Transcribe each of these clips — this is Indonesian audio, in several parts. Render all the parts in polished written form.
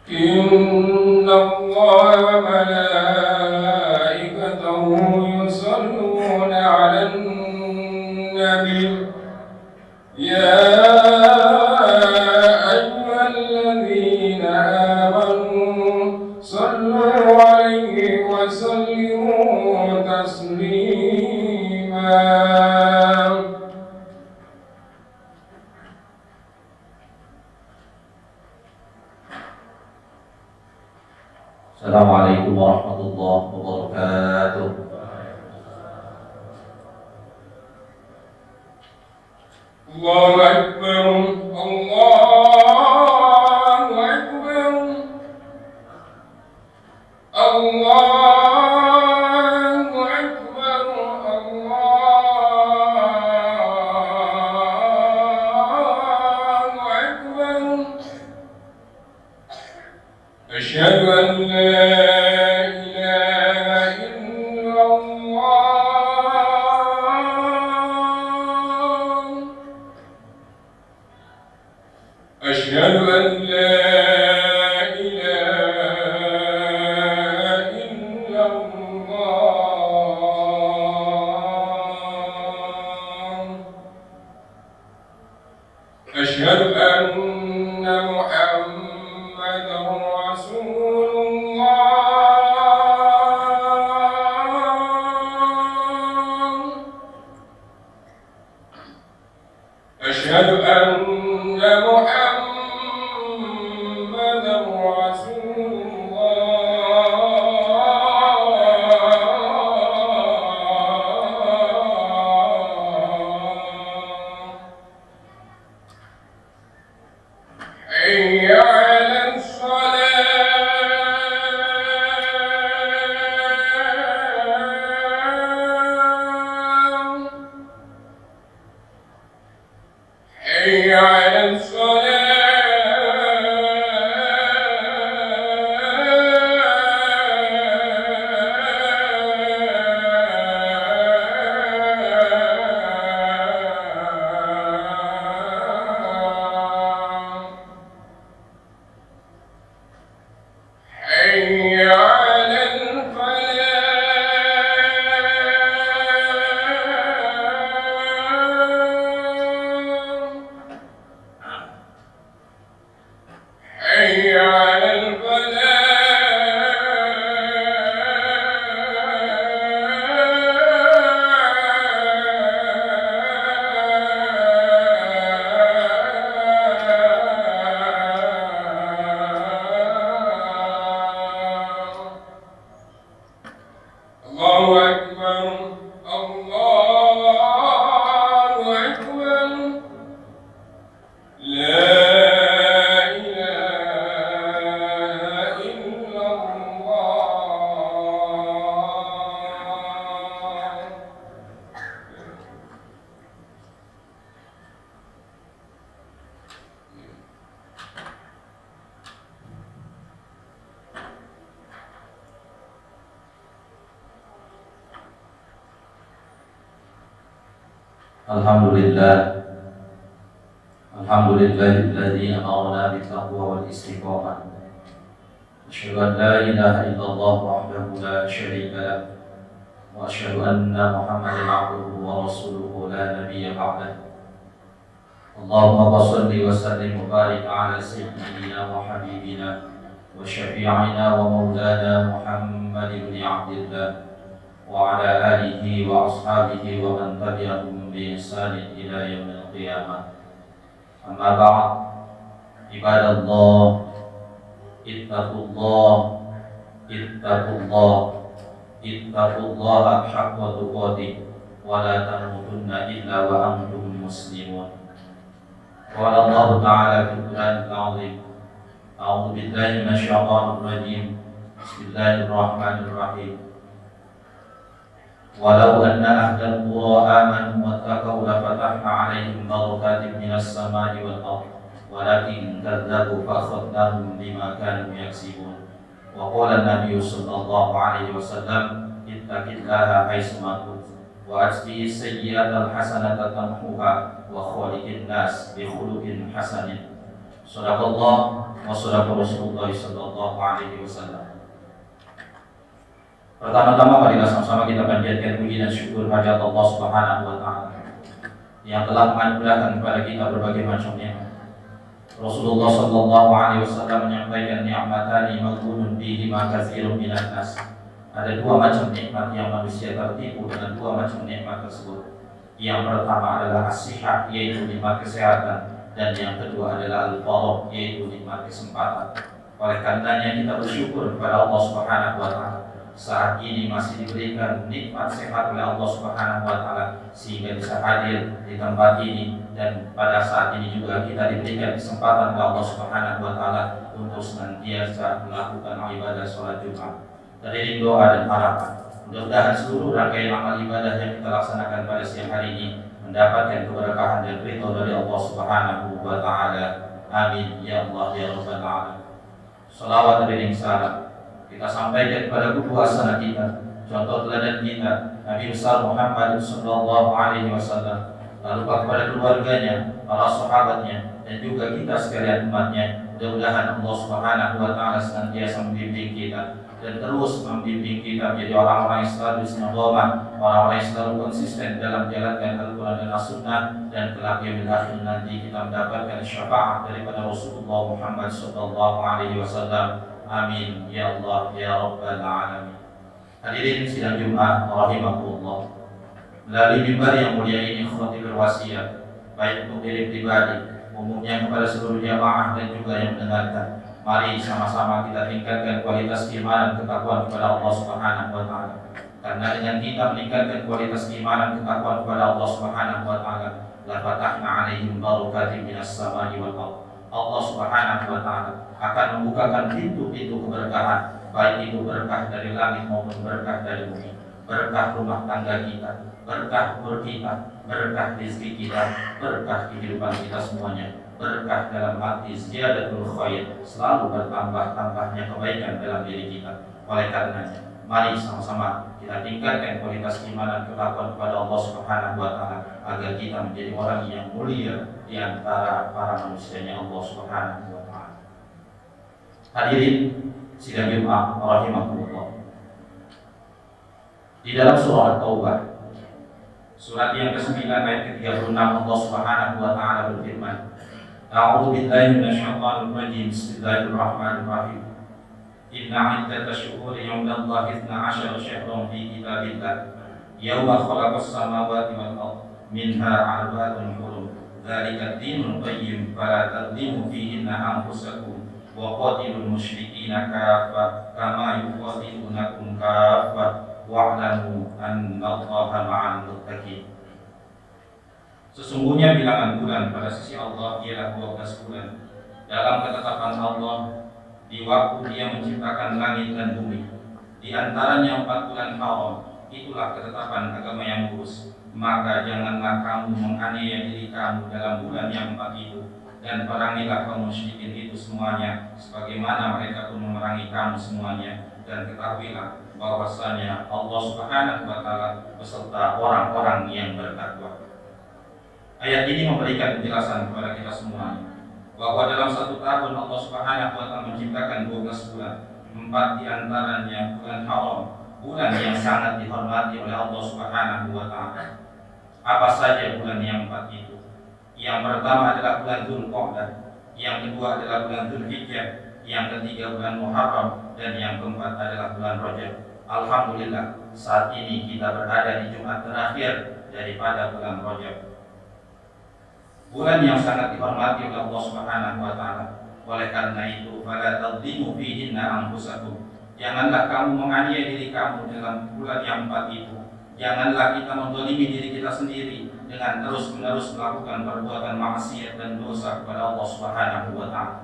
إن الله وملائكته يصلون على النبي يا أيها الذين آمنوا صلوا عليه وسلموا تسليما. Assalamualaikum warahmatullahi wabarakatuh. Allahu Akbar, Allahu Akbar, Allahu Akbar, Allahu Akbar. Asyhadu an la ilaha illallah. أشهد أن لا إله إلا الله. أشهد أن محمدا رسول الله. أشهد أن محمدا رسول الله. حي على الصلاة. حي على الصلاة. حي على الفلاح. حي على الفلاح. الله أكبر، الله أكبر. لا إله إلا الله. Alhamdulillahilladzi amarna bittaqwa wal istiqamah. Asyhadu an la ilaha illallah wahdahu la syarika lah. Wa asyhadu anna Muhammadan abduhu wa rasuluhu la nabiyya ba'dah. Allahumma shalli wa sallim wa barik ala sayyidina wa habibina wa syafi'ina wa maulana Muhammad ibn Abdillah wa ala alihi wa ashabihi wa man tabi'ahum bi ihsan ila yaumil qiyamah. Amma ba'd, ibadallah, ittaqullah, ittaqullah, ittaqullaha haqqa tuqatih wa la tamutunna illa wa antum muslimun. Qala Allah Ta'ala fil Qur'anil 'azim. A'udzu billahi minasy syaithanir rajim. Bismillahirrahmanirrahim. Walau anna ahlal qura amanu wattaqaw lafatahna 'alaihim barakatin minas samai wal ardh walakin kadzdzabu fa akhadnahum bima kanu yaksibun. Wa qala an-nabiy sallallahu alaihi wasallam ittaqillaha haitsuma kunt wa atbi'is sayyi'atal hasanata tamhuha wa khaliqin nas bi khuluqin hasanin. Sadaqallah wa sadaqa Rasulullah sallallahu alaihi wasallam. Pertama-tama marilah sama-sama kita panjatkan puji dan syukur hadirat Allah Subhanahu wa taala yang telah menganugerahkan kepada kita berbagai macam nikmat. Rasulullah sallallahu alaihi wasallam menyampaikan nikmatani maghbunun bihi ma katsirun minan nas. Ada dua macam nikmat yang manusia tertipu dengan dua macam nikmat tersebut. Yang pertama adalah as-sihat, yaitu nikmat kesehatan, dan yang kedua adalah al-faragh, yaitu nikmat kesempatan. Oleh karenanya kita bersyukur kepada Allah Subhanahu wa taala saat ini masih diberikan nikmat sehat oleh Allah Subhanahu wa taala sehingga bisa hadir di tempat ini, dan pada saat ini juga kita diberikan kesempatan oleh Allah Subhanahu wa taala untuk senantiasa melakukan ibadah salat Jumat. Dari doa dan harapan mudah-mudahan seluruh rangkaian amal ibadah yang kita laksanakan pada siang hari ini mendapatkan keberkahan dan ridho dari Allah Subhanahu wa taala. Amin ya Allah ya rabbal alamin. Salawat dan salam kita sampaikan kepada guru asana kita, contoh teladan kita, Nabi besar Muhammad sallallahu alaihi wasallam, lalu kepada keluarganya, para sahabatnya, dan juga kita sekalian umatnya. Mudah-mudahan Allah Subhanahu wa taala senantiasa membimbing kita dan terus membimbing kita menjadi orang-orang yang selalu istiqomah, orang-orang yang selalu konsisten dalam menjalankan Al-Quran dan As-Sunnah, dan kelak yaumil akhir nanti kita mendapatkan syafaat daripada Rasulullah Muhammad sallallahu alaihi wasallam. Amin ya Allah ya rabbal alamin. Hadirin sidang Jumat rahimakumullah. Melalui mimbar yang mulia ini khotib berwasiat baik untuk diri pribadi, umumnya kepada seluruh jamaah dan juga yang mendengarkan. Mari sama-sama kita tingkatkan kualitas keimanan ketakwaan kepada Allah Subhanahu wa taala. Karena dengan kita meningkatkan kualitas keimanan ketakwaan kepada Allah Subhanahu wa taala, la fatahna 'alaihim barakatin minas sama'i wal ardh. Allah Subhanahu wa taala akan membukakan pintu-pintu keberkahan, baik itu berkah dari langit maupun berkah dari bumi. Berkah rumah tangga kita, berkah umur kita, berkah rezeki kita, berkah kehidupan kita semuanya, berkah dalam hati ziyadatul khair, selalu bertambah-tambahnya kebaikan dalam diri kita. Oleh karenanya, mari sama-sama kita tingkatkan kualitas keimanan ketakwaan kepada Allah Subhanahu wa taala agar kita menjadi orang yang mulia di antara para manusianya Allah Subhanahu wa taala. Hadirin sidang Jumat rahimakumullah. Di dalam surah At-Taubah, surat yang ke-9 ayat ke-36, Allah Subhanahu wa taala berfirman, A'udzu billahi minasyaitonir rajim. Bismillahirrahmanirrahim. Inna 'iddatash shuhuri 'indallahi 12 syahran fi kitabillah yauma khalaqas samawati wal ardh minha arba'atun hurum. Dzalika ad-dinul qayyim fala tadhlimu fihinna anfusakum wa qatilul musyrikina kaffah kama yuqatilunakum kaffah wa'lamu annallaha ma'al muttaqin. Sesungguhnya bilangan bulan pada sisi Allah ialah 12 bulan dalam ketetapan Allah di waktu Dia menciptakan langit dan bumi. Di antaranya 4 bulan haram. Itulah ketetapan agama yang lurus. Maka janganlah kamu menganiaya diri kamu dalam bulan yang 4 itu, dan perangilah kaum musyrikin itu semuanya sebagaimana mereka pun memerangi kamu semuanya. Dan ketahuilah bahwasanya Allah Subhanahu wa taala beserta orang-orang yang bertakwa. Ayat ini memberikan penjelasan kepada kita semuanya bahwa dalam 1 tahun Allah Subhanahu wa taala menciptakan 12 bulan, 4 di antaranya bulan haram, bulan yang sangat dihormati oleh Allah Subhanahu wa taala. Apa saja bulan yang 4 itu? Yang pertama adalah bulan Dzulqa'dah, yang kedua adalah bulan Dzulhijjah, yang ketiga bulan Muharram, dan yang keempat adalah bulan Rajab. Alhamdulillah, saat ini kita berada di Jumat terakhir daripada bulan Rajab. Bulan yang sangat dihormati oleh Allah Subhanahu wa taala. Oleh karena itu, fala tadlimu fihinna anfusakum. Janganlah kamu menganiaya diri kamu dalam bulan yang 4 itu. Janganlah kita menzalimi diri kita sendiri dengan terus-menerus melakukan perbuatan maksiat dan dosa kepada Allah Subhanahu wa taala.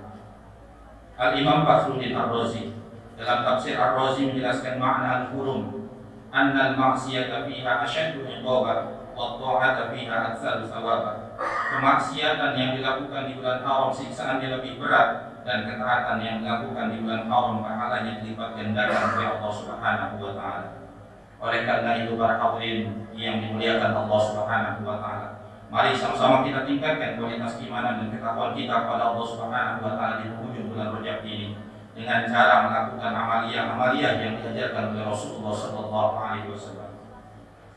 Al-Imam Fakhruddin Ar-Razi dalam tafsir Ar-Razi menjelaskan makna al-hurum, anna al-ma'siyata fiha asyaddu 'iqaban wa ta'ata fiha aktsaru thawaban. Kemaksiatan yang dilakukan di bulan haram siksaannya lebih berat, dan ketaatan yang dilakukan di bulan haram pahalanya dilipat gandakan oleh Allah Subhanahu wa taala. Oleh karena itu para hadirin yang dimuliakan Allah Subhanahu wa taala, Mari sama-sama kita tingkatkan kualitas keimanan dan ketakwaan kita kepada Allah Subhanahu wa taala di penghujung bulan Rajab ini dengan cara melakukan amaliyah yang diajarkan oleh Rasulullah sallallahu alaihi wasallam.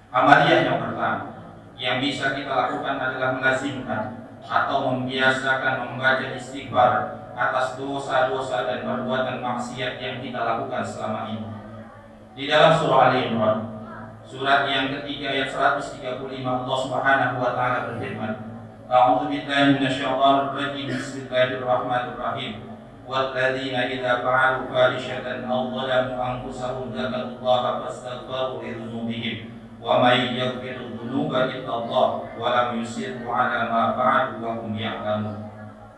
Amaliyah yang pertama yang bisa kita lakukan adalah melazimkan atau membiasakan membaca istighfar atas dosa-dosa dan perbuatan maksiat yang kita lakukan selama ini. Di dalam surah Ali Imran, surat yang ketiga ayat 135, Allah Subhanahu wa taala berfirman, A'udzu billahi minasyaitonir rajim. Bismillahirrahmanirrahim. Walladzina idza fa'alu fahishatan aw dhalamu anfusahum dzakarullaha fastaghfiru lidzunubihim wa may yaghfiru dzunuba illallah wa lam yusirru 'ala ma fa'alu wa hum ya'lamun.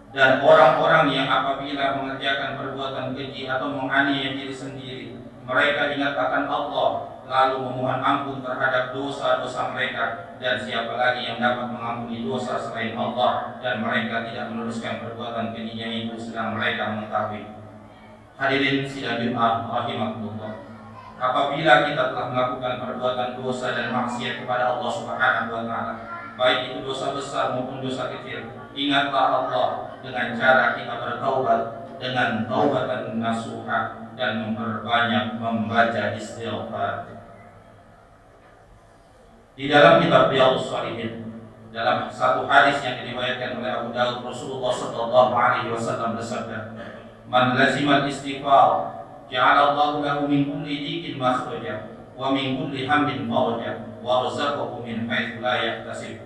Dan orang-orang yang apabila mengerjakan perbuatan keji atau menganiaya diri sendiri, mereka ingat akan Allah lalu memohon ampun terhadap dosa-dosa mereka, dan siapa lagi yang dapat mengampuni dosa selain Allah, dan mereka tidak meneruskan perbuatan kejinya itu sedang mereka mengetahui. Hadirin sidang Jumat rahimakumullah, apabila kita telah melakukan perbuatan dosa dan maksiat kepada Allah Subhanahu wa taala, baik itu dosa besar maupun dosa kecil, ingatlah Allah dengan cara kita bertaubat dengan taubatan nasuha dan memperbanyak membaca istighfar. Di dalam kitab Riyadhus Shalihin, dalam satu hadis yang diriwayatkan oleh Abu Dawud, Rasulullah sallallahu alaihi wasallam bersabda, "Man lazimal istighfar, ja'alallahu lahu min kulli dhiqin makhraja wa min kulli hammin faraja wa razaqahu min haitsu la yahtasib."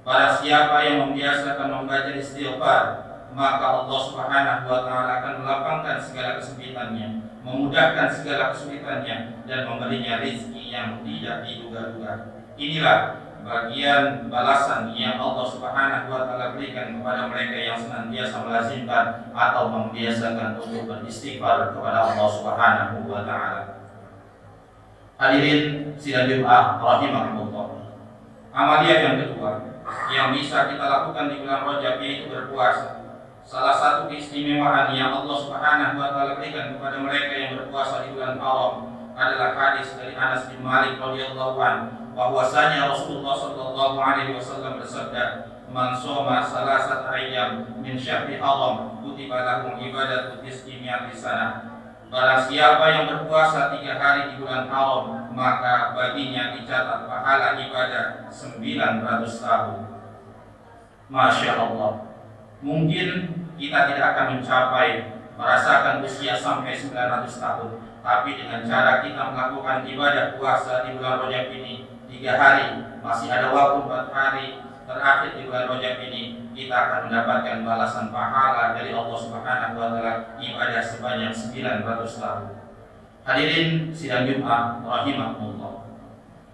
Para siapa yang membiasakan membaca istighfar, maka Allah Subhanahu wa taala akan melapangkan segala kesempitannya, memudahkan segala kesulitannya, dan memberinya rezeki yang tidak diduga-duga. Inilah bagian balasan yang Allah Subhanahu wa taala berikan kepada mereka yang senantiasa melazimkan atau membiasakan untuk beristighfar kepada Allah Subhanahu wa taala. Hadirin sidang Jumat rahimakumullah. Amaliyah yang kedua yang bisa kita lakukan di bulan Rajab yaitu berpuasa. Salah satu keistimewaan yang Allah Subhanahu wa taala berikan kepada mereka yang berpuasa di bulan Haram adalah hadis dari Anas bin Malik radhiyallahu anhu bahwasanya Rasulullah sallallahu alaihi wasallam bersabda, "Man shoma salasat ayyam min syahri haram kutiba lahu ibadatu tis'imi'ati sanah." Barang siapa yang berpuasa 3 hari di bulan haram, maka baginya dicatat pahala ibadah 900 tahun. Masya Allah. Mungkin kita tidak akan mencapai merasakan usia sampai 900 tahun, tapi dengan cara kita melakukan ibadah puasa di bulan Rajab ini 3 hari, masih ada waktu 4 hari terakhir di bulan Rajab ini, kita akan mendapatkan balasan pahala dari Allah Subhanahu wa taala ibadah sebanyak 900 tahun. Hadirin sidang Jumat rahimakumullah.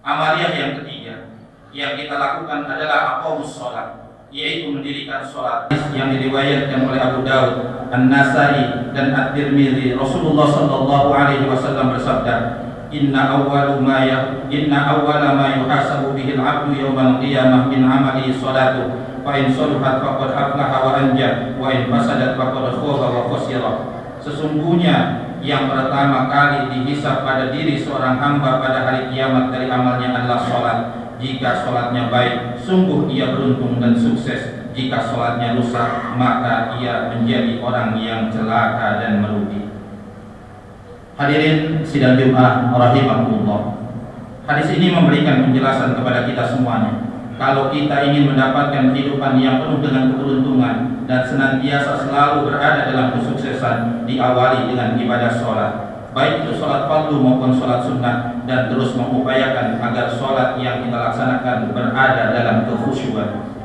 Amaliyah yang ketiga yang kita lakukan adalah aqamus shalah, yaitu mendirikan sholat, yang diriwayatkan oleh Abu Dawud, An-Nasai dan At-Tirmidzi. Rasulullah sallallahu alaihi wasallam bersabda, Inna awwala ma yuhasabu bihi al-'abdu yawmal qiyamah min 'amalihi sholatuhu, fa in salahat faqad aflaha wa anja, wa in fasadat faqad khaba wa khasira. Sesungguhnya yang pertama kali dihisab pada diri seorang hamba pada hari kiamat dari amalnya adalah sholat. Jika sholatnya baik, sungguh ia beruntung dan sukses. Jika sholatnya rusak, maka ia menjadi orang yang celaka dan merugi. Hadirin sidang Jumat rahimakumullah. Hadis ini memberikan penjelasan kepada kita semuanya. Kalau kita ingin mendapatkan kehidupan yang penuh dengan keberuntungan dan senantiasa selalu berada dalam kesuksesan, diawali dengan ibadah sholat, baik itu sholat fardu maupun sholat sunnah, dan terus mengupayakan agar sholat yang kita laksanakan berada dalam kekhusyuan.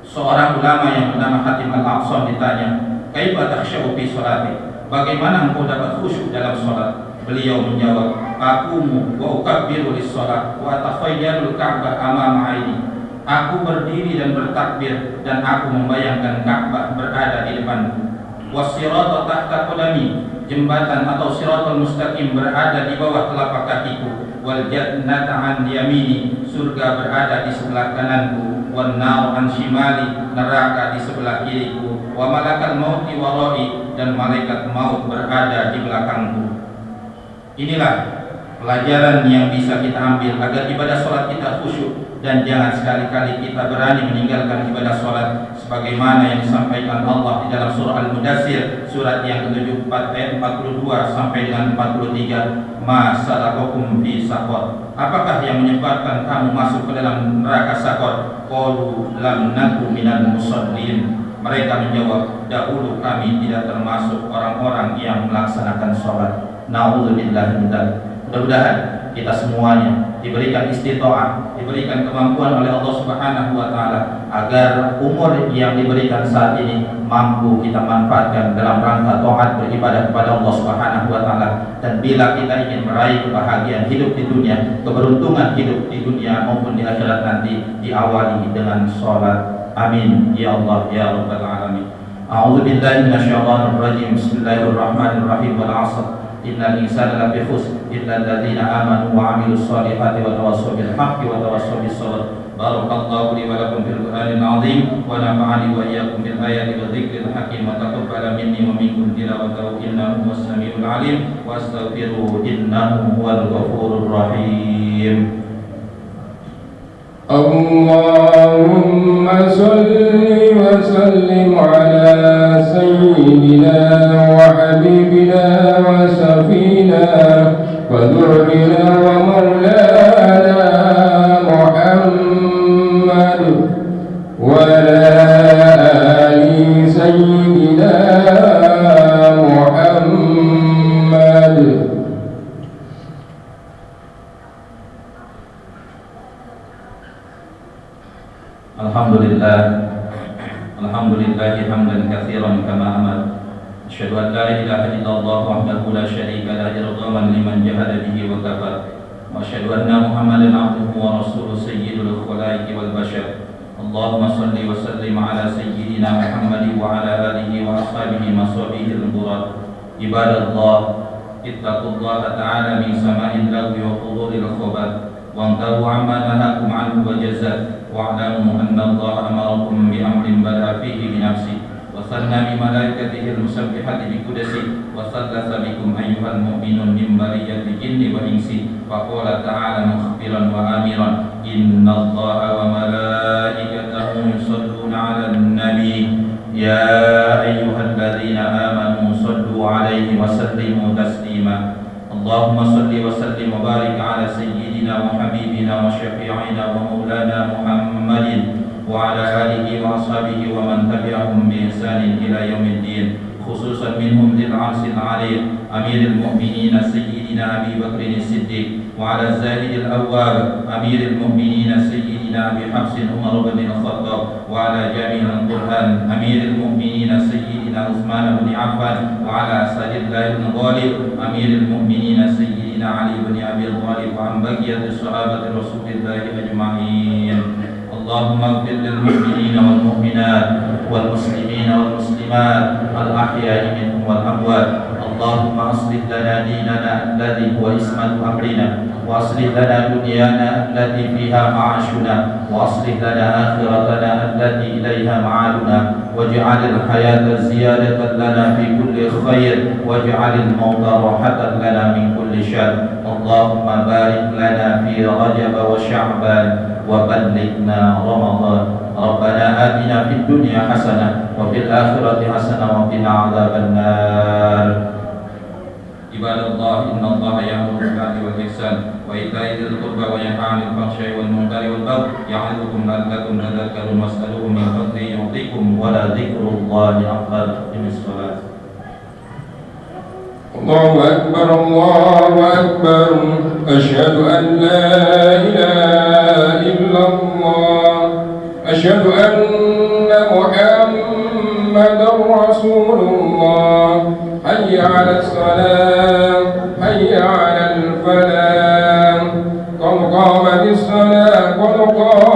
Seorang ulama yang bernama Hatim Al-Aqsam ditanya, "Kaifa takhsya'u fi sholati?" Bagaimana engkau dapat khusyuk dalam sholat? Beliau menjawab, "Aqumu wa ukabbiru lis-sholat wa atakhayyalu al-Ka'bah amama 'aini." Aku berdiri dan bertakbir, dan aku membayangkan Ka'bah berada di depanku. Was-sirata tahta qadami, jembatan atau siratal mustaqim berada di bawah telapak kakiku. Wal jannata an yamini, surga berada di sebelah kananku. Wan nar an shimali, neraka di sebelah kiriku. Wa malakal mauti warai, dan malaikat maut berada di belakangku. Inilah pelajaran yang bisa kita ambil agar ibadah sholat kita khusyuk, dan jangan sekali-kali kita berani meninggalkan ibadah sholat sebagaimana yang disampaikan Allah di dalam surah Al-Mudaththir surat yang ke-74 ayat 42 sampai dengan 43. Ma salakakum fi saqar, apakah yang menyebabkan kamu masuk ke dalam neraka Saqar? Qalu lam naku minal musallin, mereka menjawab, dahulu kami tidak termasuk orang-orang yang melaksanakan sholat. Na'udzubillah min dzalik. Mudah-mudahan kita semuanya diberikan istitoah, diberikan kemampuan oleh Allah Subhanahu wa taala agar umur yang diberikan saat ini mampu kita manfaatkan dalam rangka taat beribadah kepada Allah Subhanahu wa taala. Dan bila kita ingin meraih kebahagiaan hidup di dunia, keberuntungan hidup di dunia maupun di akhirat nanti, diawali dengan salat. Amin ya Allah ya rabbal alamin. A'udzu billahi minasyaitonir rajim. Bismillahirrahmanirrahim. Wal 'ashr innal insana lafi khusr illa alladziina aamanu wa 'amilus shalihaati wa tawassaw bil haqqi wa tawassaw bis sabr. Barakallahu li wa lakum fil Qur'anil 'azim wa nafa'ani wa iyyakum bil ayati wa dzikril hakim wa taqabbala minni wa minkum tilawatahu innahu huwas samiul 'alim wa astaghfiruhu innahu huwal ghafurur rahim. Allahumma salli wa sallim ala sayyidina wa habibina wa safina wa dhurrina wa maulana Muhammad wa ala ali sayyidina Muhammad. Alhamdulillahi hamdan katsiran kama amar. Asyhadu an la ilaha illallah wahdahu la syarika lah irghaman liman jahada bihi wa kafar. Wa asyhadu anna Muhammadan abduhu wa rasuluhu sayyidul khalaiqi wal bashar. Allahumma salli wa sallim ala sayyidina Muhammadin wa ala alihi wa ashabihi masabihil murad. Ibadallah, ittaqullaha ta'ala min sama'il lagwi wa huduril khabar. وانتهوا عما نهاكم عنه وجزاء واعلموا أن الله أمركم بأمر بدأ فيه بنفسه وثنى بملائكته المسبحة بقدسه وثلث بكم أيها المؤمنون من برية الجن والإنس فقال تعالى مخبرا وآمرا إن الله وملائكته يصلون على النبي يا أيها الذين آمنوا صلوا عليه وسلموا تسليما اللهم صل وسلم وبارك على سيدنا وحبيبنا وشفيعنا ومولانا محمد وعلى آله وأصحابه ومن تبعهم بإحسان إلى يوم الدين، خصوصا منهم ذي العرش العلي أمير المؤمنين سيدنا أبي بكر الصديق، وعلى الزاهد الأواب أمير المؤمنين سيدنا أبي حفص عمر بن الخطاب، وعلى جامع القرآن أمير المؤمنين سيدنا عثمان بن عفان، وعلى أسد الله بن غالب أمير المؤمنين سيدنا علي بن أبي طالب، وعن بقية صحابة رسول الله أجمعين. اللهم اغفر للمؤمنين والمؤمنات والمسلمين والمسلمات الأحياء منهم والأموات. اللهم أصلح لنا ديننا الذي هو عصمة أمرنا، وأصلح لنا دنيانا التي فيها معاشنا، وأصلح لنا آخرتنا التي إليها معادنا، واجعل الحياة زيادة لنا في كل خير، واجعل الموت راحة لنا من كل شر. اللهم بارك لنا في رجب وشعبان وبلغنا رمضان. ربنا آتنا في الدنيا حسنة وفي الآخرة حسنة وقنا عذاب النار. عباد الله، إن الله يأمر بالعدل والإحسان وإيتاء ذي القربى وينهى عن الفحشاء والمنكر والبغي يعظكم لعلكم تذكرون واسألوه من فضله يعطيكم ولذكر الله أكبر. أقم الصلاة. الله أكبر الله أكبر أشهد أن لا إله إلا الله أشهد أن محمدا رسول الله حي على الصلاة حي على الفلاح قد قامت الصلاة قد قامت